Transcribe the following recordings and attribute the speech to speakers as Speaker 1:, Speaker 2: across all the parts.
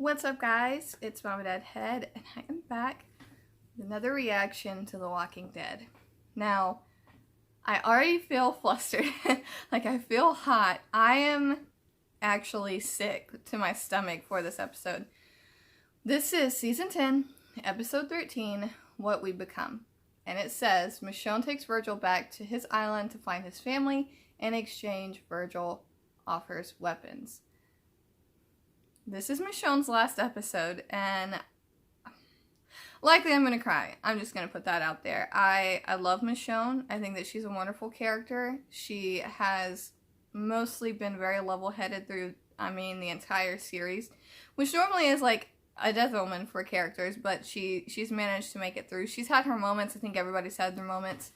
Speaker 1: What's up, guys? It's MamaDeadHead, and I am back with another reaction to The Walking Dead. Now, I already feel flustered. Like, I feel hot. I am actually sick to my stomach for this episode. This is Season 10, Episode 13, What We Become. And it says, Michonne takes Virgil back to his island to find his family. In exchange, Virgil offers weapons. This is Michonne's last episode, and likely I'm gonna cry. I'm just gonna put that out there. I love Michonne. I think that she's a wonderful character. She has mostly been very level-headed through, the entire series, which normally is like a death omen for characters, but she's managed to make it through. She's had her moments. I think everybody's had their moments,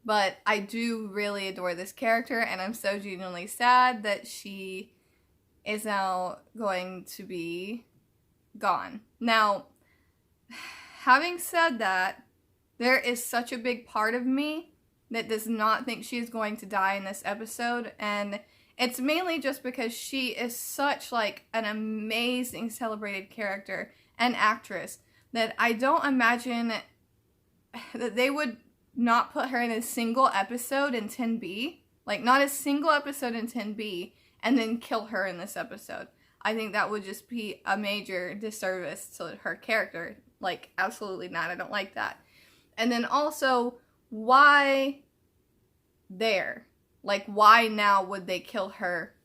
Speaker 1: but I do really adore this character, and I'm so genuinely sad that she is now going to be gone. Now, having said that, there is such a big part of me that does not think she is going to die in this episode, and it's mainly just because she is such like an amazing celebrated character and actress that I don't imagine that they would not put her in a single episode in 10B, like not a single episode in 10B, and then kill her in this episode. I think that would just be a major disservice to her character. Like, absolutely not. I don't like that. And then also, why there? Like, why now would they kill her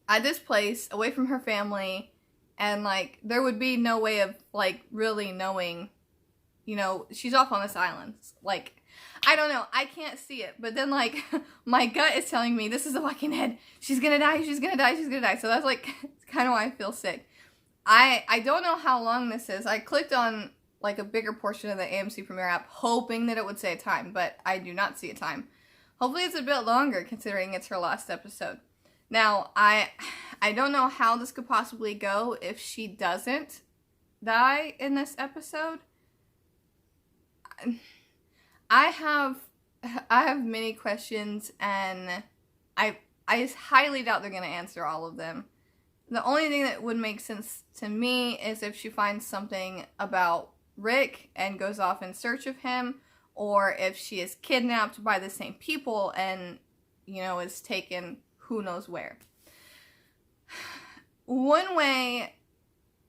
Speaker 1: at this place, away from her family, and, like, there would be no way of, like, really knowing, you know, she's off on this island. Like, I don't know. I can't see it. But then, like, my gut is telling me, this is The Walking Dead. She's gonna die. She's gonna die. She's gonna die. So that's, like, kind of why I feel sick. I don't know how long this is. I clicked on, like, a bigger portion of the AMC Premiere app, hoping that it would say a time. But I do not see a time. Hopefully it's a bit longer, considering it's her last episode. Now, I don't know how this could possibly go if she doesn't die in this episode. I have many questions, and I highly doubt they're going to answer all of them. The only thing that would make sense to me is if she finds something about Rick and goes off in search of him, or if she is kidnapped by the same people and, you know, is taken who knows where. One way,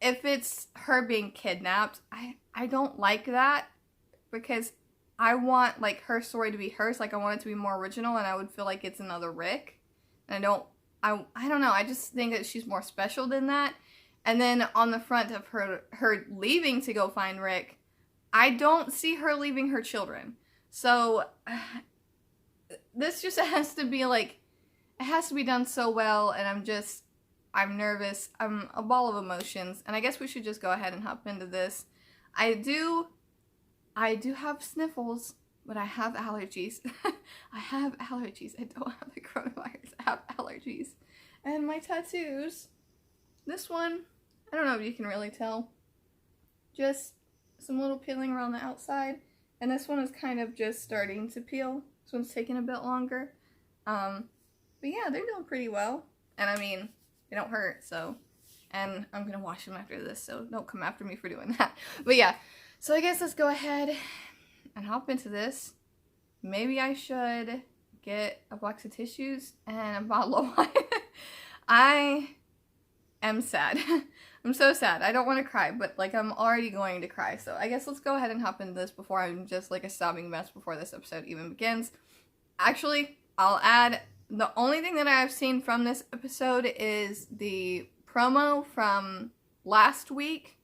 Speaker 1: if it's her being kidnapped, I don't like that, because I want, like, her story to be hers. Like, I want it to be more original, and I would feel like it's another Rick. And I don't know. I just think that she's more special than that. And then on the front of her leaving to go find Rick, I don't see her leaving her children. So, this just has to be, like, it has to be done so well, and I'm nervous. I'm a ball of emotions, and I guess we should just go ahead and hop into this. I do have sniffles, but I have allergies. I have allergies. I don't have the coronavirus. I have allergies. And my tattoos. This one, I don't know if you can really tell. Just some little peeling around the outside. And this one is kind of just starting to peel. This one's taking a bit longer. But yeah, they're doing pretty well. And I mean, they don't hurt, so. And I'm gonna wash them after this, so don't come after me for doing that. But yeah. So I guess let's go ahead and hop into this. Maybe I should get a box of tissues and a bottle of wine. I am sad. I'm so sad. I don't want to cry, but, like, I'm already going to cry. So I guess let's go ahead and hop into this before I'm just, like, a sobbing mess before this episode even begins. Actually, I'll add, the only thing that I've seen from this episode is the promo from last week.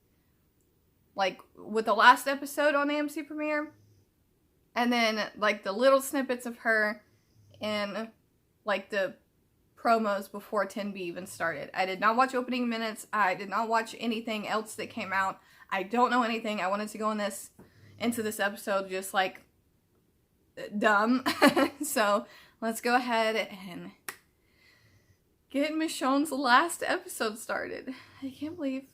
Speaker 1: Like, with the last episode on AMC Premiere, and then, like, the little snippets of her in, like, the promos before 10B even started. I did not watch opening minutes. I did not watch anything else that came out. I don't know anything. I wanted to go into this episode just, like, dumb. So, let's go ahead and get Michonne's last episode started. I can't believe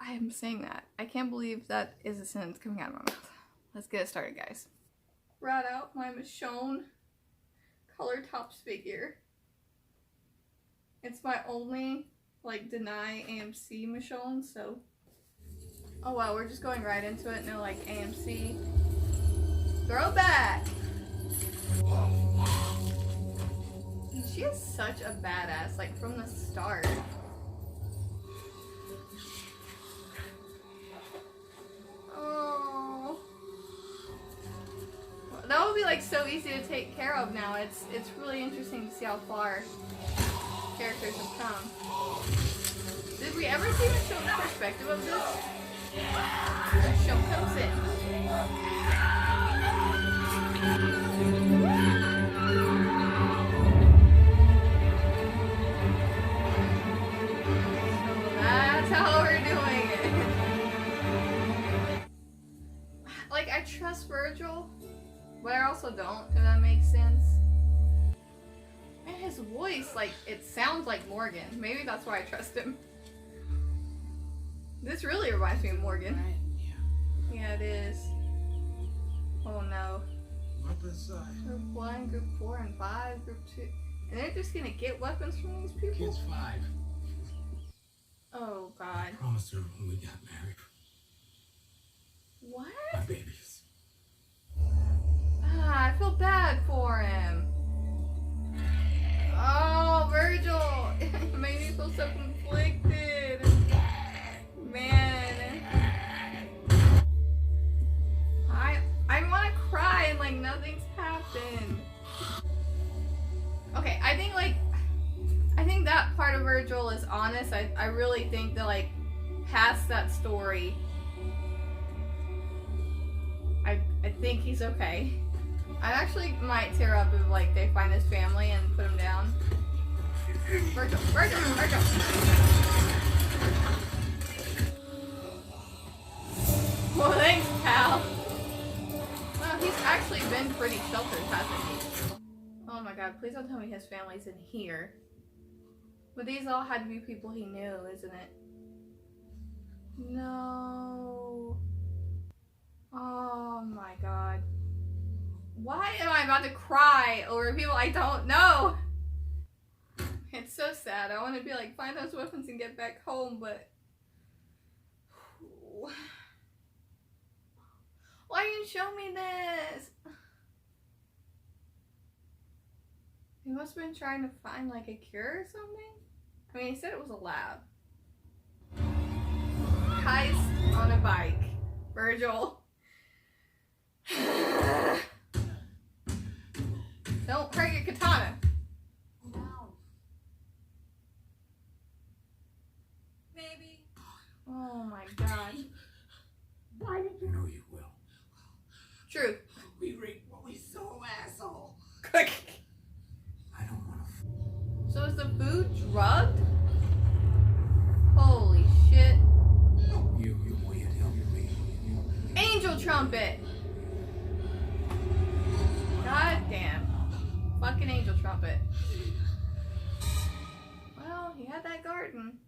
Speaker 1: I am saying that. I can't believe that is a sentence coming out of my mouth. Let's get it started, guys. Brought out my Michonne color tops figure. It's my only like deny AMC Michonne, so. Oh wow, we're just going right into it. No, like AMC. Throwback! She is such a badass, like from the start. Oh. That would be like so easy to take care of now. It's really interesting to see how far characters have come. Did we ever see Michonne's perspective of this? Michonne comes in. So that's how we're doing it. Like, I trust Virgil, but I also don't, if that makes sense. And his voice, like, it sounds like Morgan. Maybe that's why I trust him. This really reminds me of Morgan. Yeah, it is. Oh no. Group 1, Group 4, and 5, Group 2. And they're just gonna get weapons from these people?
Speaker 2: Kid's 5.
Speaker 1: Oh god.
Speaker 2: I promised her when we got married.
Speaker 1: What?
Speaker 2: My babies.
Speaker 1: Ah, I feel bad for him. Oh, Virgil! It made me feel so conflicted. Man. I want to cry and like nothing's happened. Okay, I think that part of Virgil is honest. I really think that like past that story, I think he's okay. I actually might tear up if like they find his family and put him down. Virgil. Well, thanks, pal. Well, he's actually been pretty sheltered, hasn't he? Oh my god, please don't tell me his family's in here. But these all had to be people he knew, isn't it? No. Oh my god. Why am I about to cry over people I don't know? It's so sad. I want to be like, find those weapons and get back home, but... Why didn't you show me this? He must have been trying to find like a cure or something? I mean, he said it was a lab. Heist on a bike. Virgil. Don't hurt your katana.
Speaker 3: No. Maybe.
Speaker 1: Oh my god.
Speaker 2: Why did you know you will?
Speaker 1: True.
Speaker 2: We reap what we sow, asshole.
Speaker 1: Quick.
Speaker 2: I don't want to.
Speaker 1: So is the food drugged? Holy shit.
Speaker 2: You weird, help me.
Speaker 1: Angel trumpet. God damn. Fucking angel trumpet. Well, he had that garden.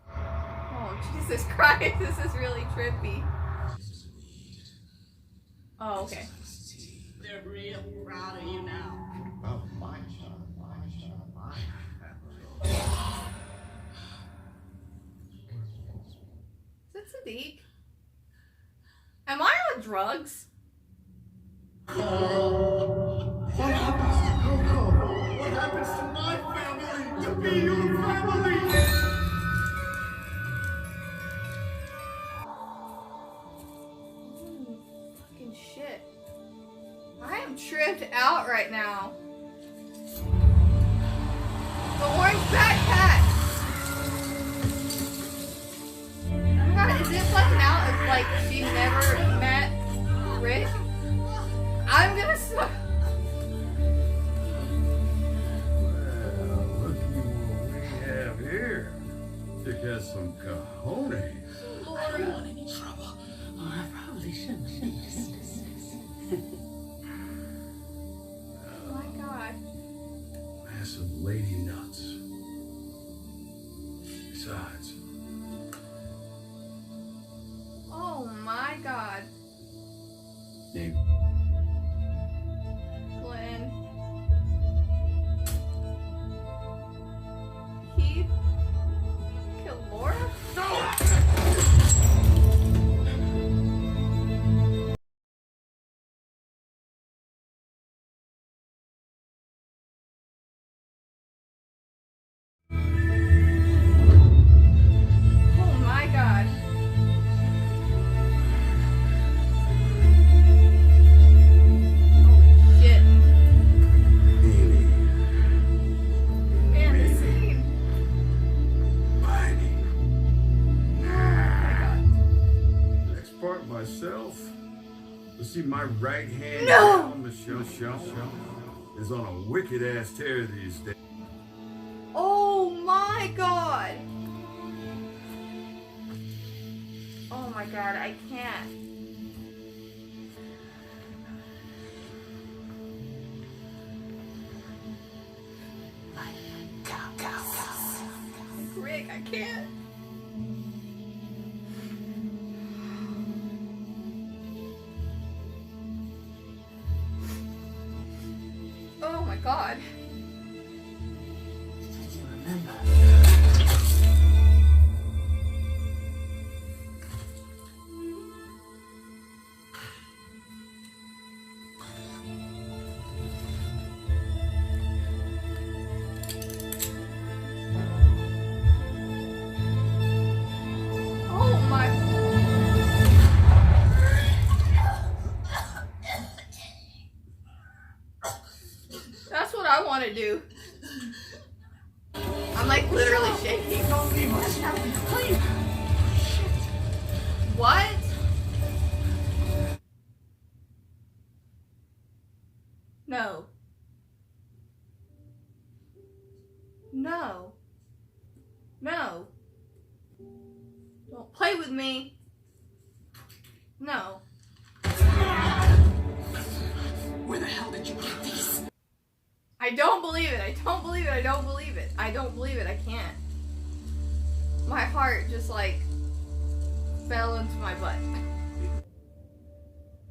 Speaker 1: Oh, Jesus Christ. This is really trippy. Oh, okay.
Speaker 3: They're real proud of you now.
Speaker 2: Oh, my child, my.
Speaker 1: Is it Sadiq? Am I on drugs?
Speaker 2: What happens to Coco? What happens to my family? To be your family?
Speaker 1: Fucking shit. I am tripped out right now. The orange backpack! Oh my god, is it playing out if like she never met Rick? I'm gonna stop.
Speaker 4: Well, looky what we have here. You got some cojones.
Speaker 3: I don't want any trouble. Or I probably shouldn't.
Speaker 1: Oh my god.
Speaker 4: Massive lady nuts. Besides,
Speaker 1: Oh my god.
Speaker 4: they
Speaker 1: Glenn. Keith.
Speaker 4: myself. You see, my right hand
Speaker 1: No!
Speaker 4: now, Michelle, is on a wicked ass tear these days.
Speaker 1: Oh my god! Oh my god, I can't. Rick, I can't. Oh my god.
Speaker 3: Did you remember?
Speaker 1: Oh my. That's what I want to do. I'm like literally shaking. What? No. No. No. Don't play with me. No.
Speaker 3: Where the hell did you get these?
Speaker 1: I don't believe it. I don't believe it. I don't believe it. I don't believe it. I can't. My heart just like fell into my butt.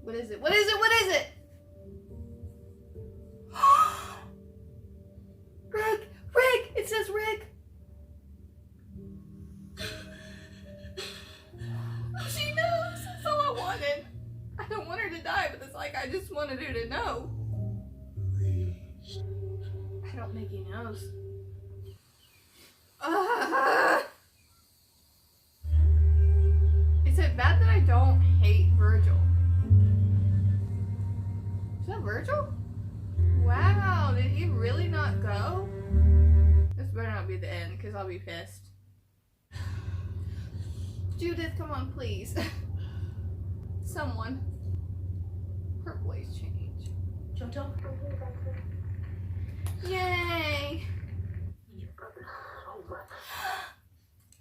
Speaker 1: What is it? What is it? What is it? Rick! Rick! It says Rick! She knows! That's all I wanted. I don't want her to die, but it's like I just wanted her to know.
Speaker 4: Please.
Speaker 1: I don't think he knows. Is it bad that I don't hate Virgil? Is that Virgil? Wow, did he really not go? This better not be the end, because I'll be pissed. Judith, come on, please. Someone. Her voice changed.
Speaker 3: Jojo?
Speaker 1: Yay!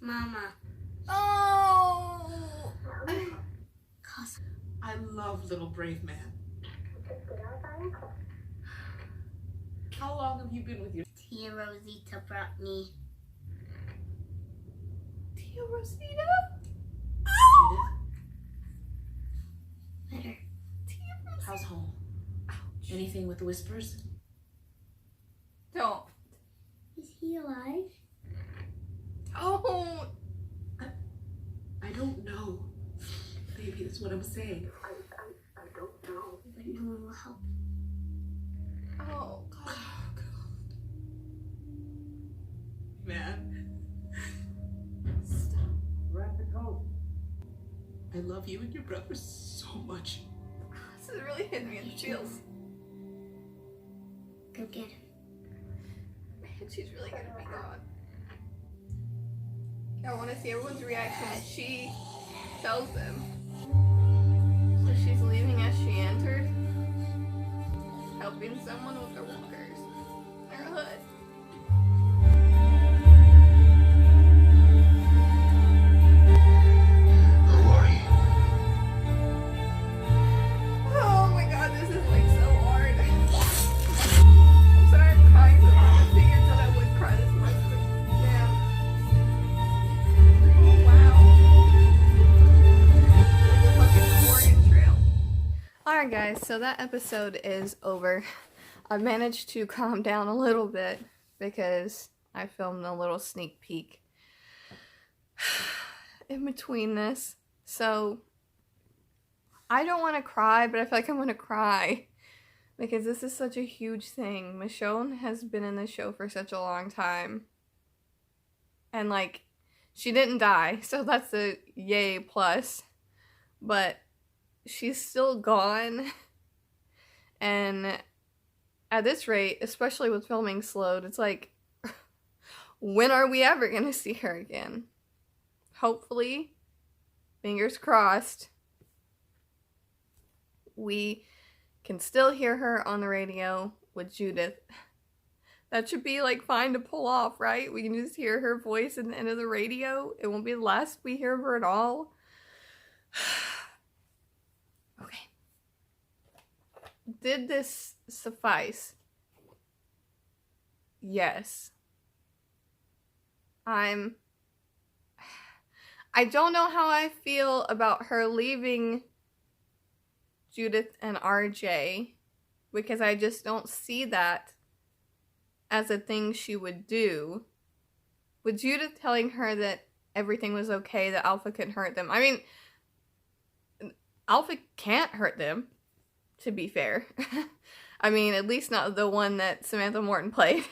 Speaker 5: Mama.
Speaker 1: Oh!
Speaker 3: I love little brave man. How long have you been with your
Speaker 5: Tia Rosita brought me.
Speaker 1: Tia Rosita?
Speaker 3: Judith?
Speaker 5: Better.
Speaker 1: Tia Rosita.
Speaker 3: How's home? Anything with the whispers?
Speaker 1: Don't.
Speaker 5: Is he alive?
Speaker 1: Don't.
Speaker 3: I don't know. Baby, that's what I'm saying. I don't know.
Speaker 5: But no one will help.
Speaker 1: Oh, God.
Speaker 3: Oh, God. Man.
Speaker 1: Stop.
Speaker 3: Grab the coat. I love you and your brother so much.
Speaker 1: This is really hitting me in the feels.
Speaker 5: Go get him.
Speaker 1: Man, she's really gonna be gone. I want to see everyone's reaction when she tells them. So she's leaving as she entered, helping someone with their walkers, their hood.
Speaker 2: Who are you?
Speaker 1: Oh my god, this is like so hard. I'm sorry I'm crying so much. I figured that I would cry this much, but damn. Oh wow. Like a fucking Oregon Trail. Alright guys, so that episode is over. I managed to calm down a little bit because I filmed a little sneak peek in between this. So I don't want to cry, but I feel like I'm going to cry because this is such a huge thing. Michonne has been in this show for such a long time. And like, she didn't die, so that's a yay plus. But she's still gone. And at this rate, especially with filming slowed, it's like, when are we ever going to see her again? Hopefully, fingers crossed, we can still hear her on the radio with Judith. That should be like fine to pull off, right? We can just hear her voice at the end of the radio. It won't be the last we hear of her at all. Okay. Did this suffice? Yes. I don't know how I feel about her leaving Judith and RJ, because I just don't see that as a thing she would do. With Judith telling her that everything was okay, that Alpha couldn't hurt them. I mean, Alpha can't hurt them, to be fair. I mean, at least not the one that Samantha Morton played.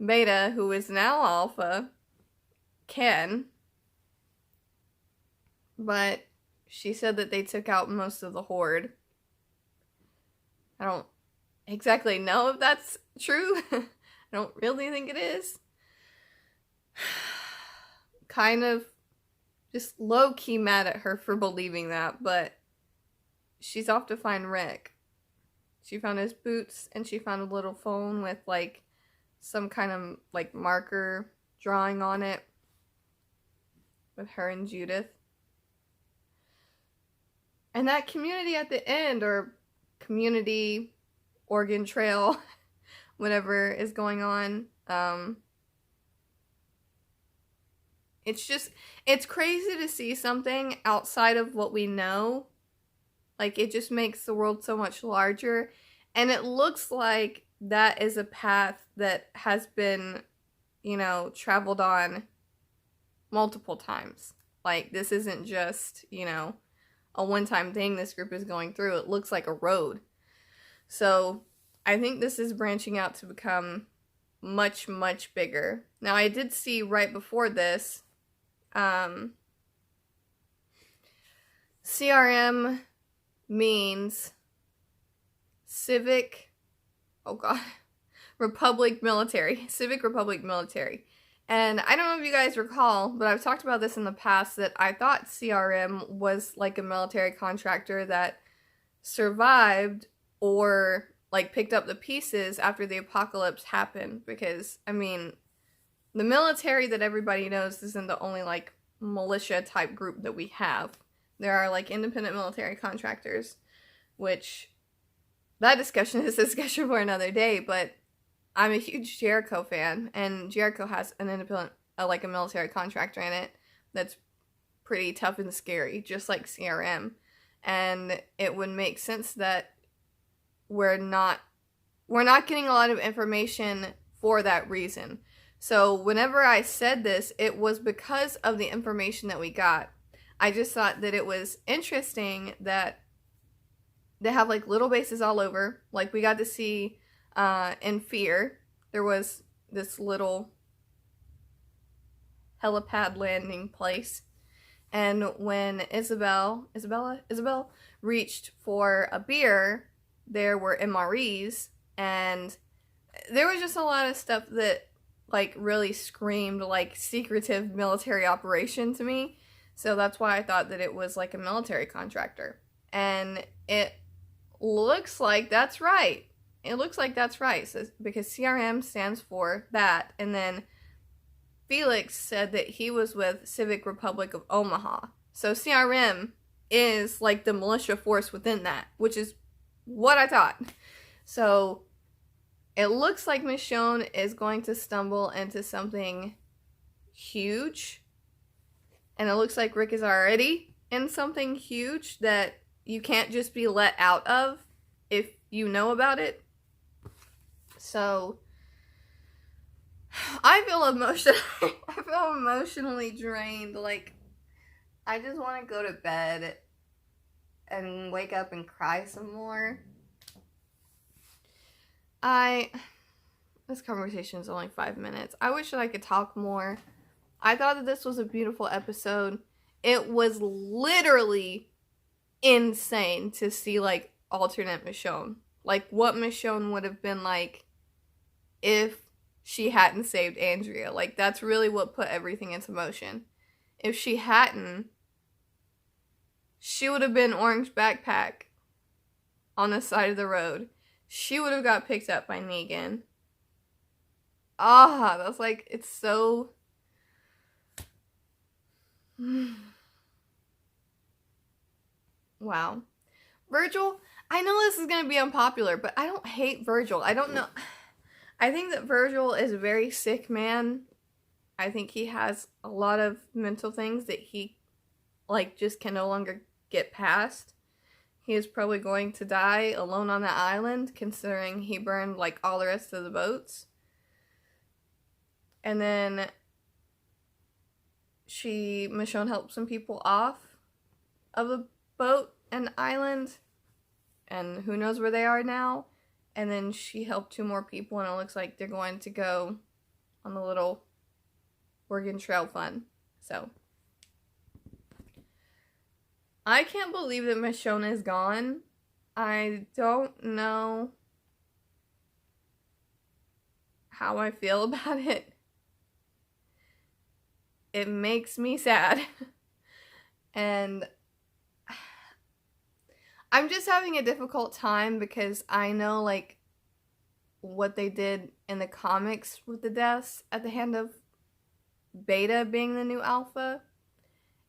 Speaker 1: Beta, who is now Alpha, can. But she said that they took out most of the Horde. I don't exactly know if that's true. I don't really think it is. Kind of just low-key mad at her for believing that, but she's off to find Rick. She found his boots, and she found a little phone with, like, some kind of, like, marker drawing on it with her and Judith. And that community at the end, or community, Oregon Trail, whatever is going on, it's crazy to see something outside of what we know. Like, it just makes the world so much larger. And it looks like that is a path that has been, you know, traveled on multiple times. Like, this isn't just, you know, a one-time thing this group is going through. It looks like a road. So, I think this is branching out to become much, much bigger. Now, I did see right before this, CRM means Civic Republic Military. Civic Republic Military. And I don't know if you guys recall, but I've talked about this in the past, that I thought CRM was like a military contractor that survived or like picked up the pieces after the apocalypse happened. Because, I mean, the military that everybody knows isn't the only like militia type group that we have. There are like independent military contractors, which that discussion is a discussion for another day, but I'm a huge Jericho fan, and Jericho has an independent, like a military contractor in it that's pretty tough and scary, just like CRM. And it would make sense that we're not getting a lot of information for that reason. So whenever I said this, it was because of the information that we got. I just thought that it was interesting that they have like little bases all over. Like we got to see in Fear, there was this little helipad landing place. And when Isabel reached for a beer, there were MREs, and there was just a lot of stuff that like really screamed like secretive military operation to me. So that's why I thought that it was like a military contractor. And it looks like that's right. It looks like that's right. So, because CRM stands for that. And then Felix said that he was with Civic Republic of Omaha. So CRM is like the militia force within that, which is what I thought. So it looks like Michonne is going to stumble into something huge. And it looks like Rick is already in something huge that you can't just be let out of if you know about it. So I feel emotionally drained. Like, I just want to go to bed and wake up and cry some more. This conversation is only 5 minutes. I wish that I could talk more. I thought that this was a beautiful episode. It was literally insane to see, like, alternate Michonne. Like, what Michonne would have been like if she hadn't saved Andrea. Like, that's really what put everything into motion. If she hadn't, she would have been Orange Backpack. on the side of the road, she would have got picked up by Negan. Ah, that's like, it's so... Wow. Virgil, I know this is going to be unpopular, but I don't hate Virgil. I don't know. I think that Virgil is a very sick man. I think he has a lot of mental things that he, like, just can no longer get past. He is probably going to die alone on the island, considering he burned, like, all the rest of the boats. And then Michonne helped some people off of the boat and island, and who knows where they are now. And then she helped 2 more people, and it looks like they're going to go on the little Oregon Trail fun. So I can't believe that Michonne is gone. I don't know how I feel about it. It makes me sad. And I'm just having a difficult time because I know, like, what they did in the comics with the deaths at the hand of Beta being the new Alpha.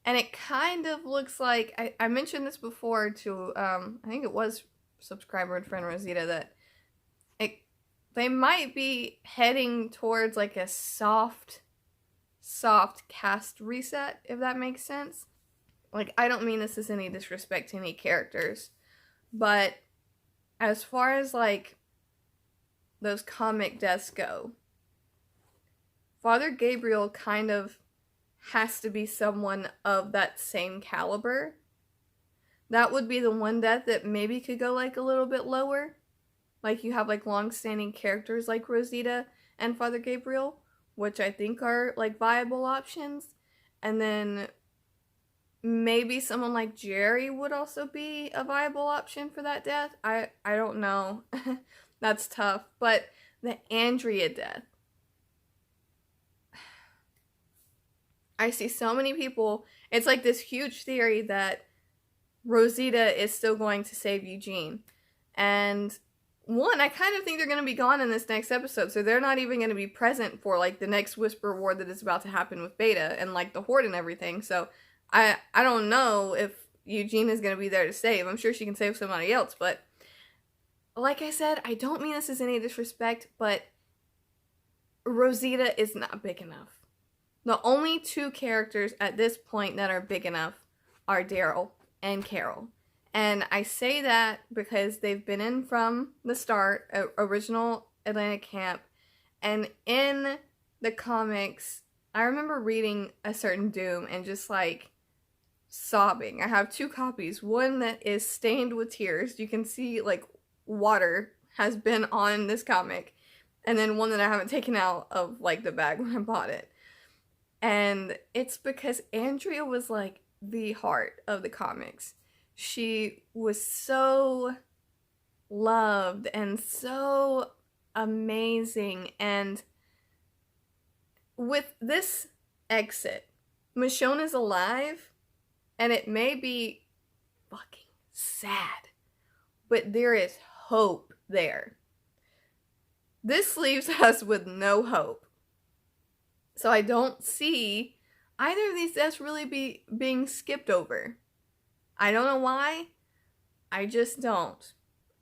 Speaker 1: And it kind of looks like, I mentioned this before to, I think it was subscriber and friend Rosita, that they might be heading towards, like, a soft cast reset, if that makes sense. Like, I don't mean this as any disrespect to any characters, but as far as, like, those comic deaths go, Father Gabriel kind of has to be someone of that same caliber. That would be the one death that maybe could go, like, a little bit lower. Like, you have, like, long-standing characters like Rosita and Father Gabriel, which I think are, like, viable options. And then maybe someone like Jerry would also be a viable option for that death. I don't know. That's tough. But the Andrea death. I see so many people. It's like this huge theory that Rosita is still going to save Eugene. And one, I kind of think they're going to be gone in this next episode, so they're not even going to be present for, like, the next Whisper War that is about to happen with Beta and, like, the Horde and everything. So I don't know if Eugene is going to be there to save. I'm sure she can save somebody else, but like I said, I don't mean this as any disrespect, but Rosita is not big enough. The only 2 characters at this point that are big enough are Daryl and Carol. And I say that because they've been in from the start, original Atlantic Camp, and in the comics, I remember reading a certain Doom and just, like, sobbing. I have 2 copies. One that is stained with tears. You can see, like, water has been on this comic. And then one that I haven't taken out of, like, the bag when I bought it. And it's because Andrea was, like, the heart of the comics. She was so loved and so amazing. And with this exit, Michonne is alive, and it may be fucking sad, but there is hope there. This leaves us with no hope. So I don't see either of these deaths really being skipped over. I don't know why. I just don't.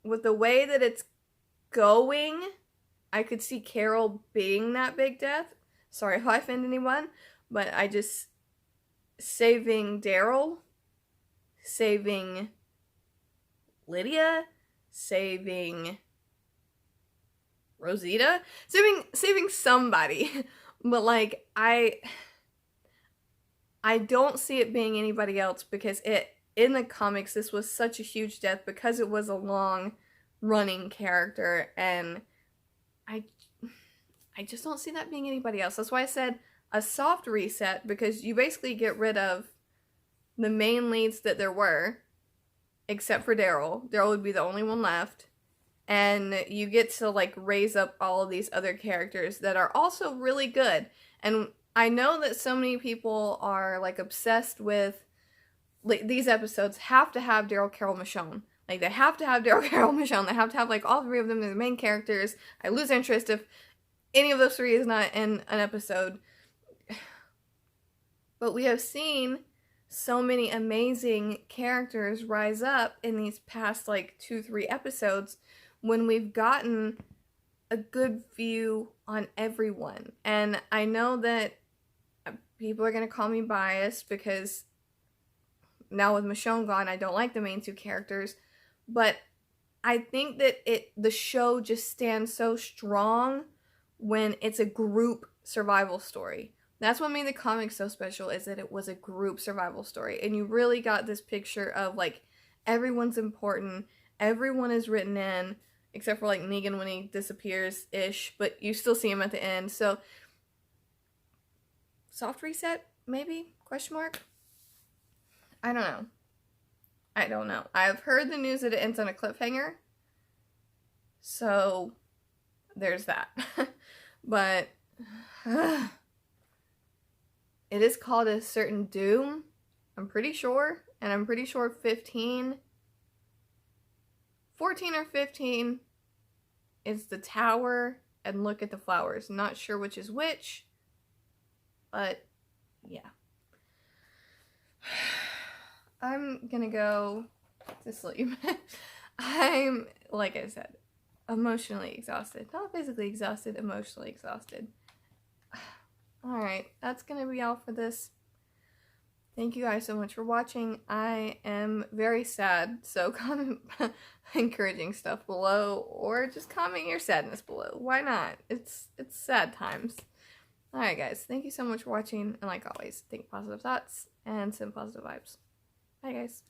Speaker 1: With the way that it's going, I could see Carol being that big death. Sorry if I offend anyone, but I just... saving Daryl, saving Lydia, saving Rosita, saving somebody. But, like, I don't see it being anybody else, because in the comics, this was such a huge death because it was a long running character, and I just don't see that being anybody else. That's why I said a soft reset, because you basically get rid of the main leads that there were, except for Daryl. Daryl would be the only one left. And you get to, like, raise up all of these other characters that are also really good. And I know that so many people are, like, obsessed with, like, these episodes have to have Daryl, Carol, Michonne. Like, they have to have Daryl, Carol, Michonne. They have to have, like, all three of them. They're the main characters. I lose interest if any of those three is not in an episode. But we have seen so many amazing characters rise up in these past, like, 2-3 episodes when we've gotten a good view on everyone. And I know that people are going to call me biased because now with Michonne gone, I don't like the main two characters. But I think that the show just stands so strong when it's a group survival story. That's what made the comic so special, is that it was a group survival story. And you really got this picture of, like, everyone's important. Everyone is written in, except for, like, Negan when he disappears-ish. But you still see him at the end. So, soft reset, maybe? Question mark? I don't know. I've heard the news that it ends on a cliffhanger. So, there's that. But, it is called A Certain Doom. I'm pretty sure. And I'm pretty sure 14 or 15 is the tower and look at the flowers. Not sure which is which. But, yeah. I'm gonna go to sleep. I'm, like I said, emotionally exhausted. Not physically exhausted, emotionally exhausted. Alright, that's gonna be all for this. Thank you guys so much for watching. I am very sad, so comment encouraging stuff below, or just comment your sadness below. Why not? It's sad times. Alright guys, thank you so much for watching, and like always, think positive thoughts and send positive vibes. Bye guys.